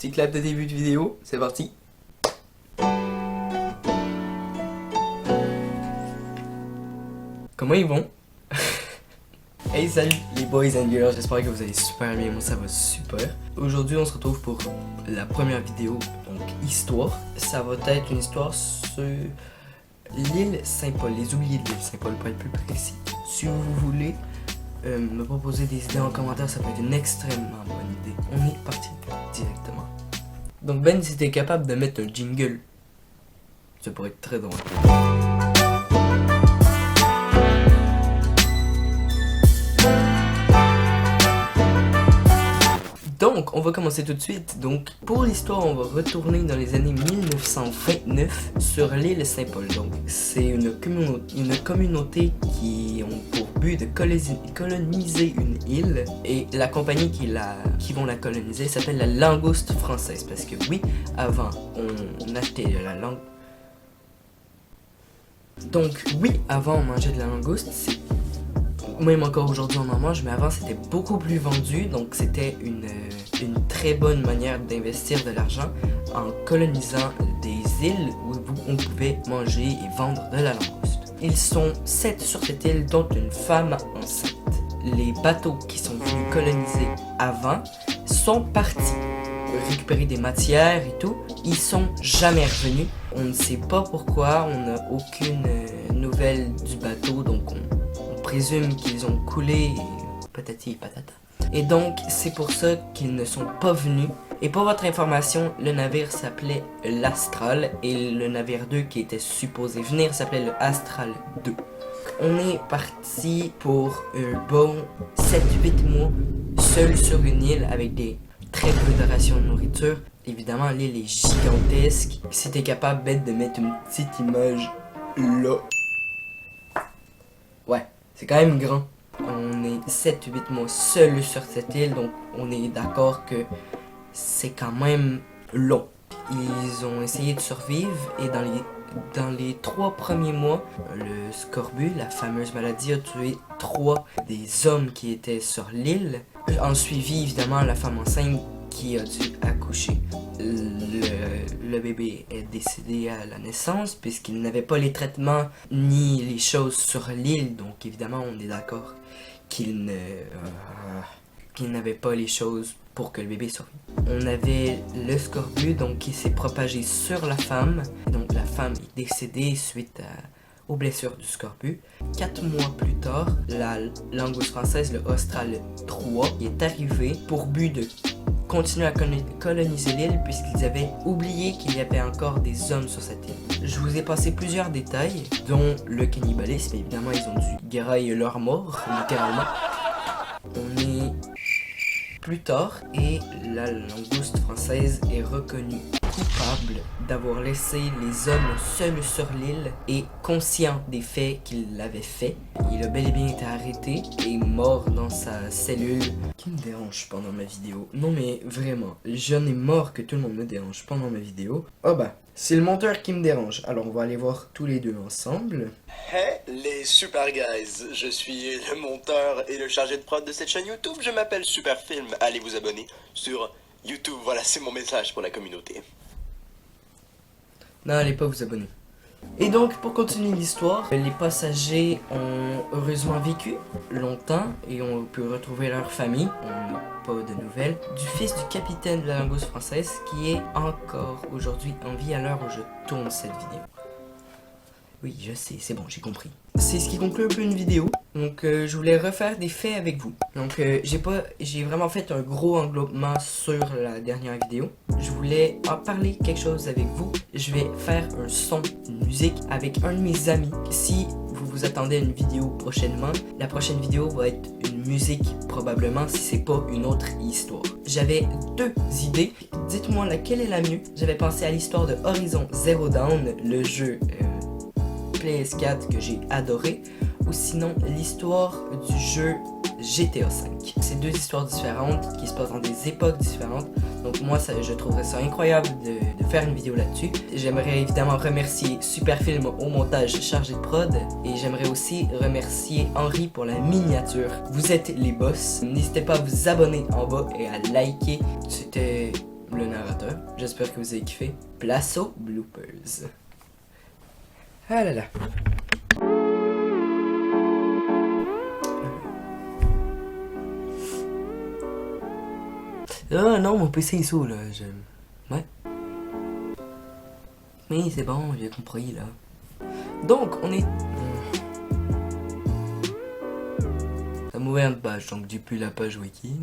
Petit clap de début de vidéo, c'est parti. Comment ils vont? Hey salut les boys and girls, j'espère que vous allez super bien, moi ça va super. Aujourd'hui on se retrouve pour la première vidéo, donc histoire. Ça va être une histoire sur l'île Saint-Paul, les oubliés de l'île Saint-Paul pour être plus précis. Si vous voulez me proposer des idées en commentaire, ça peut être une extrêmement bonne idée. On est parti directement. Donc Ben, si t'es capable de mettre un jingle, ça pourrait être très drôle. Donc, on va commencer tout de suite. Donc, pour l'histoire, on va retourner dans les années 1929 sur l'île Saint-Paul. Donc, c'est une communauté qui ont pour but de coloniser une île. Et la compagnie qui vont la coloniser s'appelle la Langouste Française. Parce que oui, avant, on achetait de la langue. Donc, oui, avant, on mangeait de la langouste. Même encore aujourd'hui on en mange, mais avant c'était beaucoup plus vendu, donc c'était une très bonne manière d'investir de l'argent en colonisant des îles où on pouvait manger et vendre de la langouste. Ils sont 7 sur cette île, dont une femme enceinte. Les bateaux qui sont venus coloniser avant sont partis récupérer des matières et tout. Ils sont jamais revenus. On ne sait pas pourquoi, on n'a aucune nouvelle du bateau, donc on présume qu'ils ont coulé, patati et patata. Et donc, c'est pour ça qu'ils ne sont pas venus. Et pour votre information, le navire s'appelait l'Astral et le navire 2 qui était supposé venir s'appelait le Astral 2. On est parti pour un bon 7-8 mois seul sur une île avec des très peu de rations de nourriture. Évidemment, l'île est gigantesque. Si t'es capable, Ben, de mettre une petite image là. Ouais. C'est quand même grand. On est 7-8 mois seuls sur cette île, donc on est d'accord que c'est quand même long. Ils ont essayé de survivre et dans les 3 premiers mois, le scorbut, la fameuse maladie, a tué 3 des hommes qui étaient sur l'île. En suivi évidemment la femme enceinte qui a dû accoucher. Le bébé est décédé à la naissance puisqu'il n'avait pas les traitements ni les choses sur l'île, donc évidemment on est d'accord qu'il n'avait pas les choses pour que le bébé survive. On avait le scorbut donc qui s'est propagé sur la femme, donc la femme est décédée suite aux blessures du scorbut. 4 mois plus tard, la langouste française, le Austral 3, est arrivé pour but de continuer à coloniser l'île puisqu'ils avaient oublié qu'il y avait encore des hommes sur cette île. Je vous ai passé plusieurs détails, dont le cannibalisme. Évidemment, ils ont dû grailler leur mort, littéralement. On est plus tard et la langouste française est reconnue coupable d'avoir laissé les hommes seuls sur l'île et conscient des faits qu'il avait fait. Il a bel et bien été arrêté et mort dans sa cellule. Qui me dérange pendant ma vidéo? Non mais vraiment, j'en ai marre que tout le monde me dérange pendant ma vidéo. Oh bah, c'est le monteur qui me dérange. Alors on va aller voir tous les deux ensemble. Hey les super guys, je suis le monteur et le chargé de prod de cette chaîne YouTube. Je m'appelle Superfilm, allez vous abonner sur YouTube. Voilà, c'est mon message pour la communauté. Non, allez pas vous abonner. Et donc, pour continuer l'histoire, les passagers ont heureusement vécu longtemps et ont pu retrouver leur famille. On n'a pas de nouvelles du fils du capitaine de la langouste française qui est encore aujourd'hui en vie à l'heure où je tourne cette vidéo. Oui, je sais, c'est bon, j'ai compris. C'est ce qui conclut un peu une vidéo. Donc, je voulais refaire des faits avec vous. Donc, j'ai vraiment fait un gros englobement sur la dernière vidéo. Je voulais en parler quelque chose avec vous. Je vais faire un son, une musique avec un de mes amis. Si vous vous attendez à une vidéo prochainement, la prochaine vidéo va être une musique probablement si c'est pas une autre histoire. J'avais 2 idées. Dites-moi laquelle est la mieux. J'avais pensé à l'histoire de Horizon Zero Dawn, le jeu PS4 que j'ai adoré, ou sinon l'histoire du jeu GTA V. C'est 2 histoires différentes qui se passent dans des époques différentes, donc moi je trouverais ça incroyable de faire une vidéo là-dessus. J'aimerais évidemment remercier Superfilm au montage chargé de prod, et j'aimerais aussi remercier Henri pour la miniature. Vous êtes les boss, n'hésitez pas à vous abonner en bas et à liker, c'était le narrateur. J'espère que vous avez kiffé. Place aux bloopers. Ah là là. Ah non, mon PC est sourd là. Ouais. Oui, c'est bon, j'ai compris là. Donc, on est... Ça m'ouvre une page, donc depuis la page wiki.